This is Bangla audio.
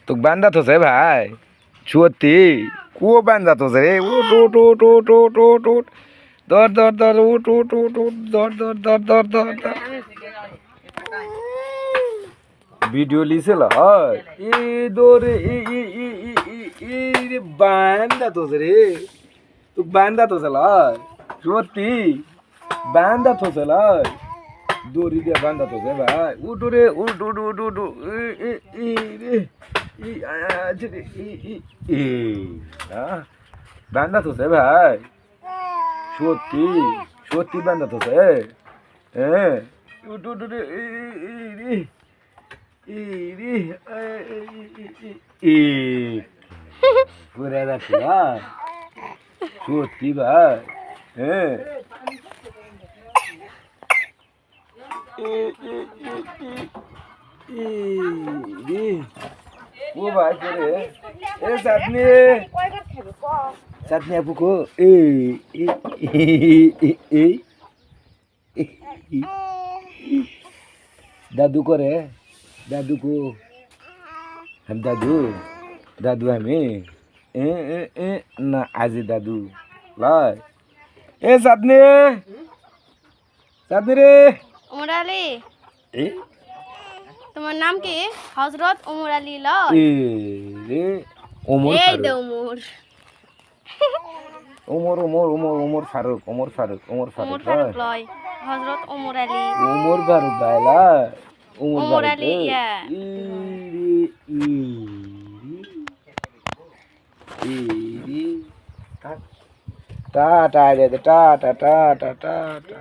তোকে বান্ধা থোছে ভাই সত্যি কুয়ো বান্ধা থোছে রে উঠ উঠ উঠ উঠ উঠ উঠ উঠ ধর ধর ধর উঠ উঠ উঠ উঠ ধর ধর ধর ধর ধর ধর ভিডিও লিছিল হয় ই দৌড়ে ই রে বান্ধা থোছে রে তোকে বান্ধা থোছে লয় সত্যি বান্ধা থোছে লয় দড়ি দিয়ে বান্ধা থোছে ভাই উঠ রে উঠ উঠ উঠ উঠ ই রে বান্ধা থোছে ভাই সত্যি সত্যি বান্ধা থোছে হ্যাঁ উঠ উঠ রে ঘুরে যাচ্ছে না সত্যি ভাই হ্যাঁ ও ভাই করে এ চাটনি চাটনি আপু কো দাদু করে দাদু কো हम दादू दादू हमें ना आज दादू लाई ए साधने साधने रे उमर आली ए তোমার নাম কি হযরত উমর আলী ল ए रे उमर এই দে উমর उमर उमर उमर उमर फारूक उमर फारूक उमर উমর फारूक ফারুক লয় হযরত উমর আলী उमर फारूक बायला उमर आली या ta ta ta ta ta ta ta ta